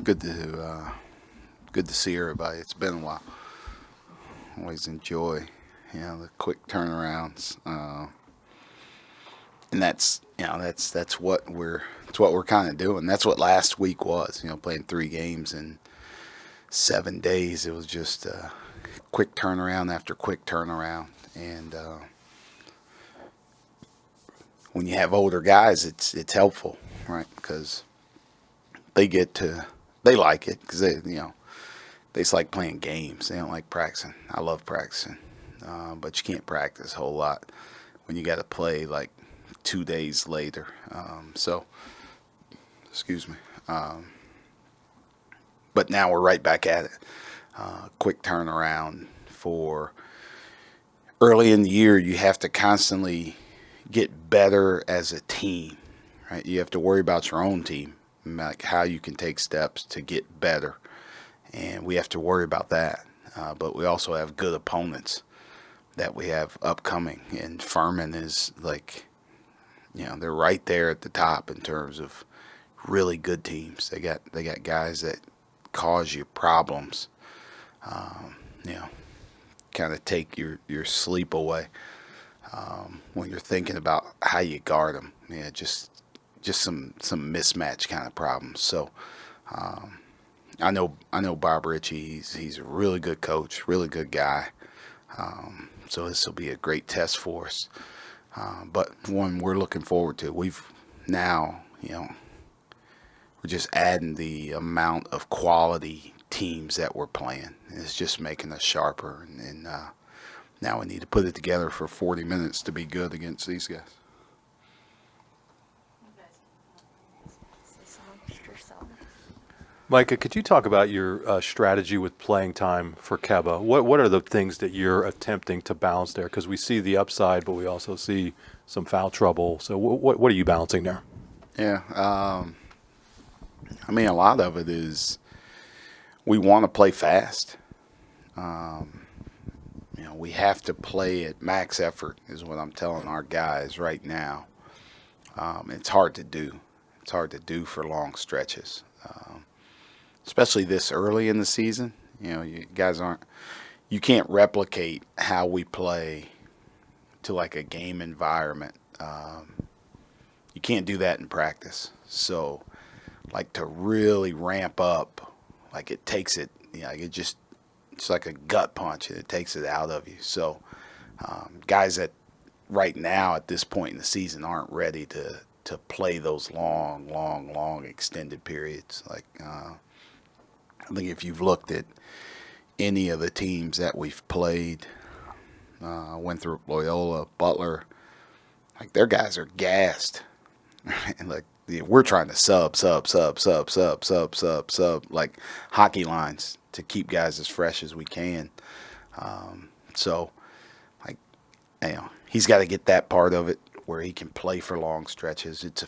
Good to see everybody. It's been a while. Always enjoy, the quick turnarounds, and that's what we're kind of doing. That's what last week was. Playing 3 games in 7 days. It was just quick turnaround after quick turnaround, and when you have older guys, it's helpful, right? Because they like it because they just like playing games. They don't like practicing. I love practicing, but you can't practice a whole lot when you got to play like 2 days later. Excuse me. But now we're right back at it. Quick turnaround for early in the year. You have to constantly get better as a team, right? You have to worry about your own team, like how you can take steps to get better, and we have to worry about that. But we also have good opponents that we have upcoming, and Furman is like, they're right there at the top in terms of really good teams. They got guys that cause you problems. You know, kind of take your sleep away when you're thinking about how you guard them. Yeah, just some mismatch kind of problems. So I know Bob Ritchie. He's a really good coach, really good guy. So this will be a great test for us. But one we're looking forward to. We've now, we're just adding the amount of quality teams that we're playing. It's just making us sharper. And now we need to put it together for 40 minutes to be good against these guys. Micah, could you talk about your strategy with playing time for Keba? What are the things that you're attempting to balance there? Because we see the upside, but we also see some foul trouble. So what are you balancing there? Yeah, I mean, a lot of it is we want to play fast. We have to play at max effort is what I'm telling our guys right now. It's hard to do. It's hard to do for long stretches. Especially this early in the season. You guys you can't replicate how we play to like a game environment. You can't do that in practice. So, like to really ramp up, like it takes it, it's like a gut punch and it takes it out of you. So, guys that right now at this point in the season aren't ready to play those long extended periods. I think if you've looked at any of the teams that we've played, Winthrop, Loyola, Butler, like their guys are gassed. And we're trying to sub, like hockey lines to keep guys as fresh as we can. So, he's got to get that part of it where he can play for long stretches. It's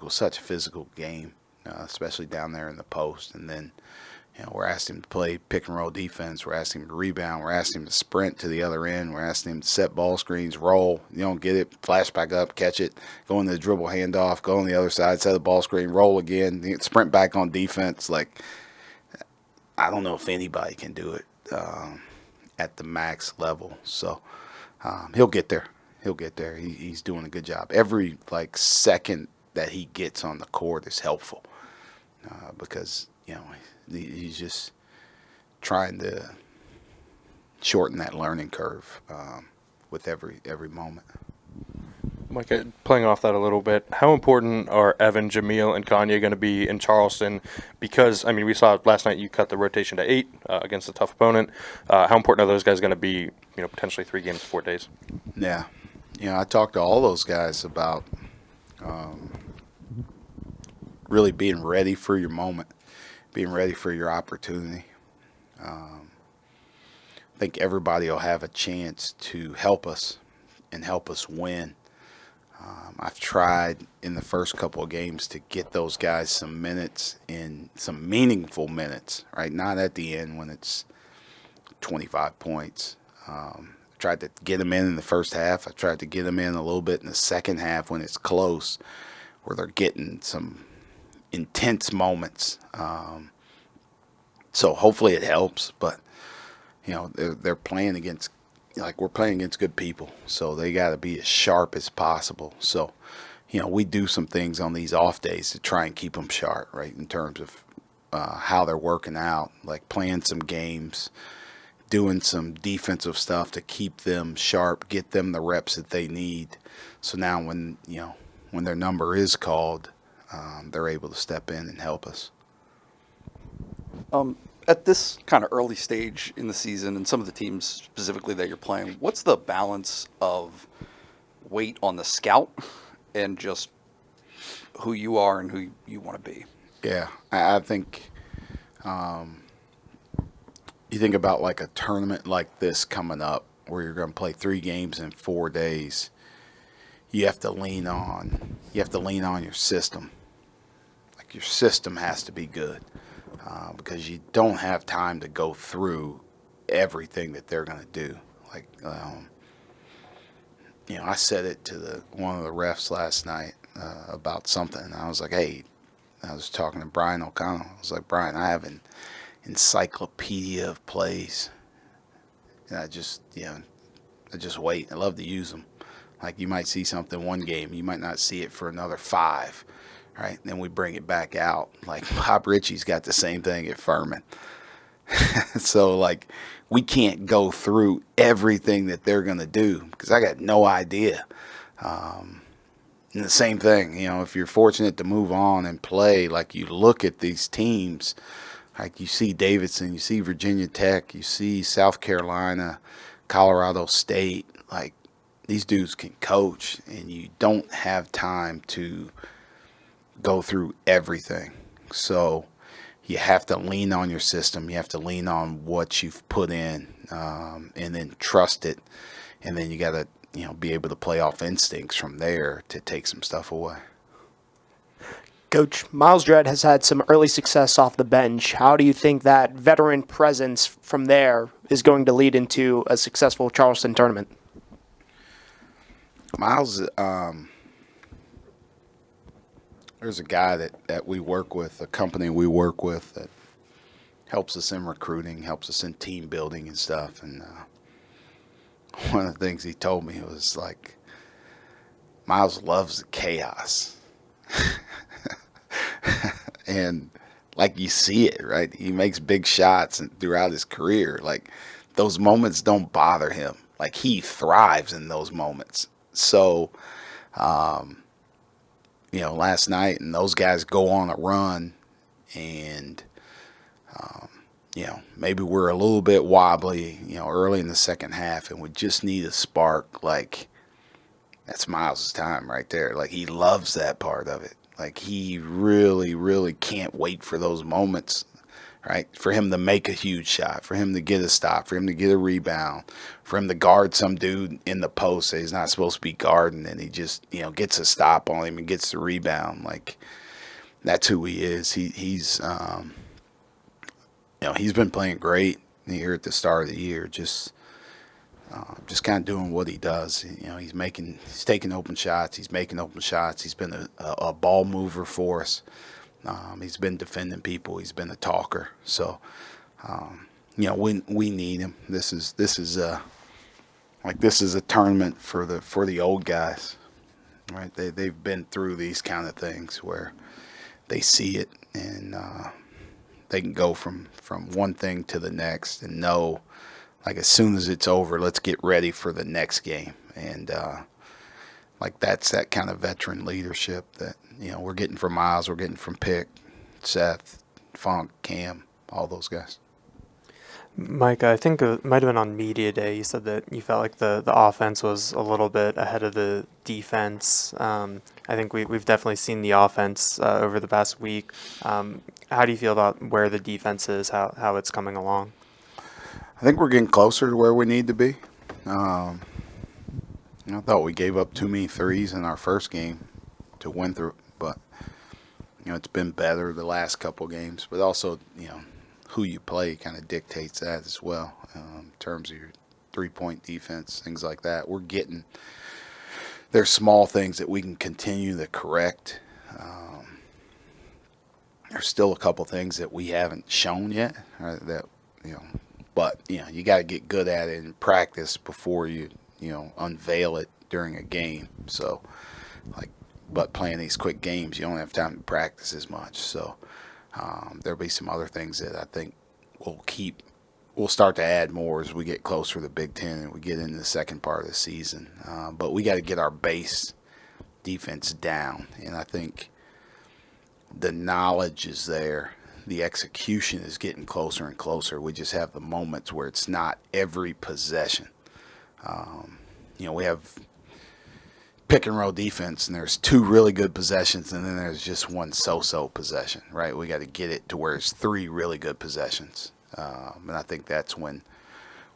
such a physical game, especially down there in the post. And then, we're asking him to play pick and roll defense. We're asking him to rebound. We're asking him to sprint to the other end. We're asking him to set ball screens, roll. You don't get it, flash back up, catch it, go into the dribble handoff, go on the other side, set the ball screen, roll again, sprint back on defense. I don't know if anybody can do it at the max level. So he'll get there. He'll get there. He's doing a good job. Every second that he gets on the court is helpful because he's just trying to shorten that learning curve with every moment. Micah, playing off that a little bit, how important are Evan, Jamil, and Kanye going to be in Charleston? Because, we saw last night you cut the rotation to 8 against a tough opponent. How important are those guys going to be, potentially 3 games, 4 days? Yeah. I talked to all those guys about really being ready for your moment, being ready for your opportunity. I think everybody will have a chance to help us and help us win. I've tried in the first couple of games to get those guys some minutes, in some meaningful minutes, right? Not at the end when it's 25 points. Tried to get them in the first half. I tried to get them in a little bit in the second half when it's close, where they're getting some intense moments. So hopefully it helps, but they're playing against, like, we're playing against good people, so they got to be as sharp as possible. So we do some things on these off days to try and keep them sharp, right, in terms of how they're working out, like playing some games, doing some defensive stuff to keep them sharp, get them the reps that they need. So now when their number is called, they're able to step in and help us. At this kind of early stage in the season, and some of the teams specifically that you're playing, what's the balance of weight on the scout and just who you are and who you want to be? Yeah, I think you think about like a tournament like this coming up where you're going to play 3 games in 4 days. You have to lean on your system. Like, your system has to be good because you don't have time to go through everything that they're going to do. Like, I said it to one of the refs last night about something. I was like, hey, I was talking to Brian O'Connell. I was like, Brian, I have an encyclopedia of plays. And I just wait. I love to use them. Like, you might see something one game, you might not see it for another 5, right? Then we bring it back out. Like, Bob Ritchie's got the same thing at Furman. So, like, we can't go through everything that they're going to do because I got no idea. And the same thing, if you're fortunate to move on and play, like, you look at these teams, like, you see Davidson, you see Virginia Tech, you see South Carolina, Colorado State. Like, these dudes can coach, and you don't have time to go through everything. So you have to lean on your system. You have to lean on what you've put in, and then trust it. And then you got to, be able to play off instincts from there to take some stuff away. Coach, Miles Dredd has had some early success off the bench. How do you think that veteran presence from there is going to lead into a successful Charleston tournament? Miles, there's a guy that we work with, a company we work with that helps us in recruiting, helps us in team building and stuff. And one of the things he told me was like, Miles loves the chaos. And like, you see it, right? He makes big shots throughout his career. Like, those moments don't bother him. Like, he thrives in those moments. So, last night, and those guys go on a run, and, maybe we're a little bit wobbly, early in the second half, and we just need a spark. Like, that's Miles' time right there. Like, he loves that part of it. Like, he really, really can't wait for those moments, right? For him to make a huge shot, for him to get a stop, for him to get a rebound, for him to guard some dude in the post that he's not supposed to be guarding, and he just, gets a stop on him and gets the rebound. Like, that's who he is. He's been playing great here at the start of the year, just kind of doing what he does. He's taking open shots. He's making open shots. He's been a ball mover for us. He's been defending people. He's been a talker. So, we need him. This is a tournament for the old guys, right? They've been through these kind of things where they see it, and they can go from one thing to the next and know, like, as soon as it's over, let's get ready for the next game. And that's that kind of veteran leadership that we're getting from Miles, we're getting from Pick, Seth, Funk, Cam, all those guys. Mike, I think it might have been on media day. You said that you felt like the offense was a little bit ahead of the defense. I think we've definitely seen the offense over the past week. How do you feel about where the defense is, how it's coming along? I think we're getting closer to where we need to be. I thought we gave up too many threes in our first game to win through, but it's been better the last couple games. But also, who you play kind of dictates that as well, in terms of your three-point defense, things like that. There's small things that we can continue to correct. there's still a couple things that we haven't shown yet, that, but, you got to get good at it in practice before you unveil it during a game. So, but playing these quick games, you don't have time to practice as much. So there'll be some other things that I think we'll start to add more as we get closer to the Big Ten and we get into the second part of the season. But we got to get our base defense down, and I think the knowledge is there. The execution is getting closer and closer. We just have the moments where it's not every possession. We have pick and roll defense, and there's 2 really good possessions, and then there's just 1 so-so possession, right? We got to get it to where it's 3 really good possessions. And I think that's when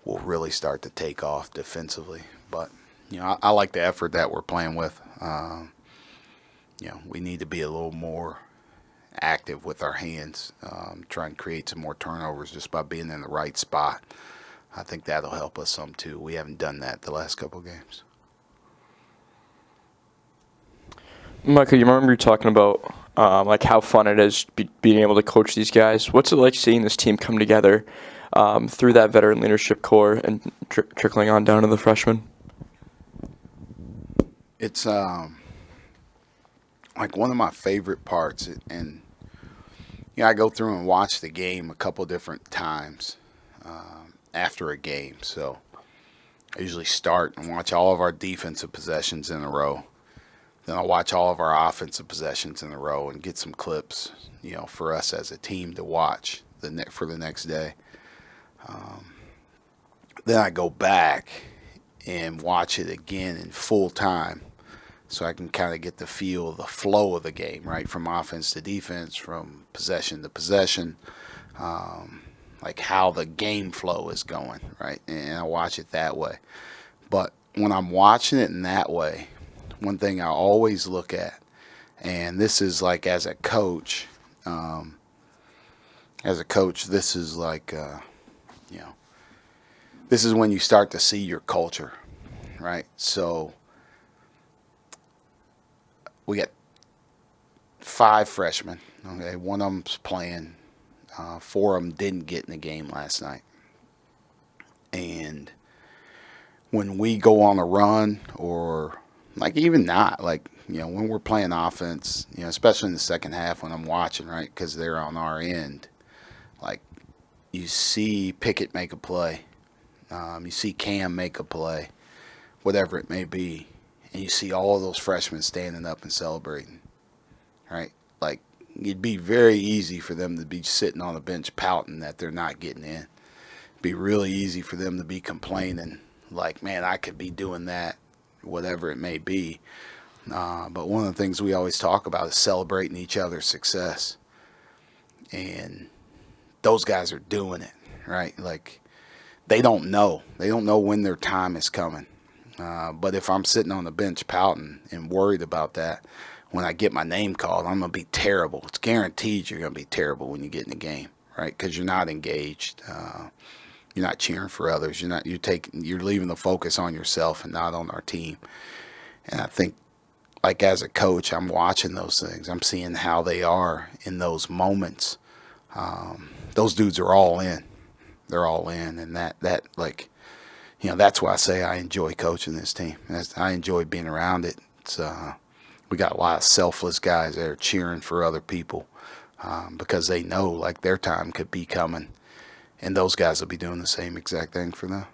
we'll really start to take off defensively. But, I like the effort that we're playing with. We need to be a little more active with our hands, try and create some more turnovers just by being in the right spot. I think that'll help us some too. We haven't done that the last couple of games. Micah, you remember you talking about how fun it is being able to coach these guys. What's it like seeing this team come together through that veteran leadership core and trickling on down to the freshmen? It's one of my favorite parts, and I go through and watch the game a couple different times after a game. So I usually start and watch all of our defensive possessions in a row. Then I'll watch all of our offensive possessions in a row and get some clips, for us as a team to watch for the next day. Then I go back and watch it again in full time, so I can kind of get the feel of the flow of the game, right, from offense to defense, from possession to possession, how the game flow is going, right, and I watch it that way. But when I'm watching it in that way, one thing I always look at, and this is as a coach, this is this is when you start to see your culture, right? So we got 5 freshmen. Okay, one of them's playing. 4 of them didn't get in the game last night. And when we go on a run, or even not, when we're playing offense, especially in the second half when I'm watching, right, because they're on our end, you see Pickett make a play, you see Cam make a play, whatever it may be, and you see all of those freshmen standing up and celebrating, right? It'd be very easy for them to be sitting on the bench pouting that they're not getting in. It'd be really easy for them to be complaining, man, I could be doing that, whatever it may be. But one of the things we always talk about is celebrating each other's success. And those guys are doing it, right? They don't know. They don't know when their time is coming. But if I'm sitting on the bench pouting and worried about that, when I get my name called, I'm going to be terrible. It's guaranteed you're going to be terrible when you get in the game, right? Because you're not engaged. You're not cheering for others. You're leaving the focus on yourself and not on our team. And I think, as a coach, I'm watching those things. I'm seeing how they are in those moments. Those dudes are all in. They're all in, and that's why I say I enjoy coaching this team. I enjoy being around it. We got a lot of selfless guys that are cheering for other people because they know their time could be coming. And those guys will be doing the same exact thing for them.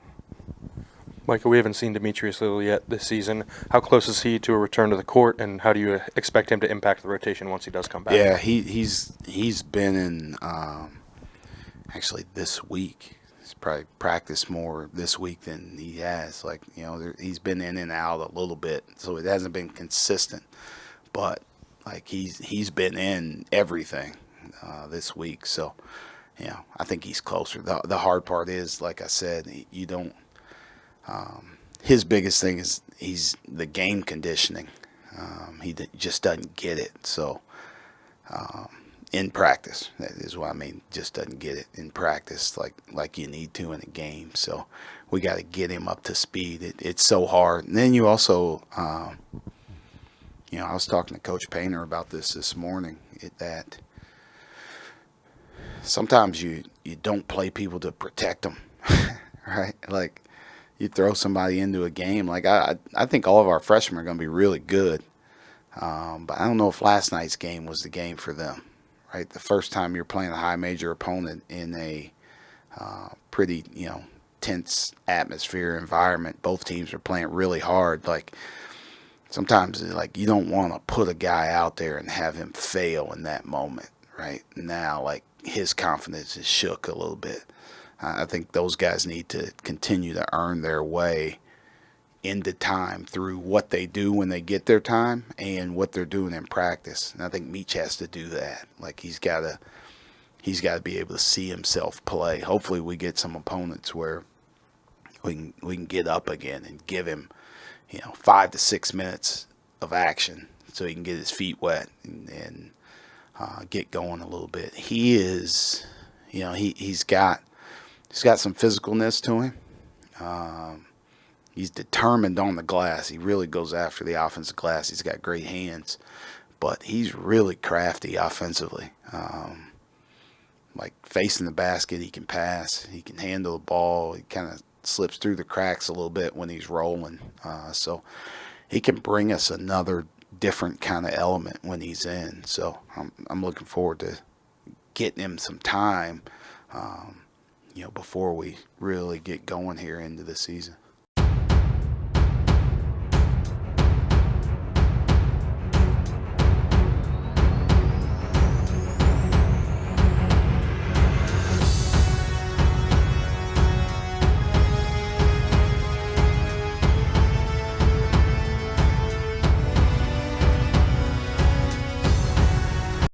Micah, we haven't seen Demetrius Lilly yet this season. How close is he to a return to the court, and how do you expect him to impact the rotation once he does come back? Yeah, he's been in actually this week. He's probably practiced more this week than he has. He's been in and out a little bit, so it hasn't been consistent. But he's been in everything this week, so. I think he's closer. The hard part is, like I said, you don't. His biggest thing is he's the game conditioning. He just doesn't get it. So in practice, that is what I mean. Just doesn't get it in practice like you need to in a game. So we got to get him up to speed. It's so hard. And then you also, I was talking to Coach Painter about this morning. That sometimes you don't play people to protect them, right? Like you throw somebody into a game. Like I think all of our freshmen are going to be really good, but I don't know if last night's game was the game for them, right? The first time you're playing a high major opponent in a pretty tense atmosphere environment. Both teams are playing really hard. Like sometimes like you don't want to put a guy out there and have him fail in that moment, right? Now like his confidence is shook a little bit. I think those guys need to continue to earn their way into time through what they do when they get their time and what they're doing in practice. And I think Meach has to do that. Like he's got to be able to see himself play. Hopefully we get some opponents where we can get up again and give him 5 to 6 minutes of action so he can get his feet wet and get going a little bit. He is, he's got some physicalness to him. He's determined on the glass. He really goes after the offensive glass. He's got great hands, but he's really crafty offensively. Like facing the basket, he can pass. He can handle the ball. He kind of slips through the cracks a little bit when he's rolling. So he can bring us another different kind of element when he's in. So I'm looking forward to getting him some time, before we really get going here into the season.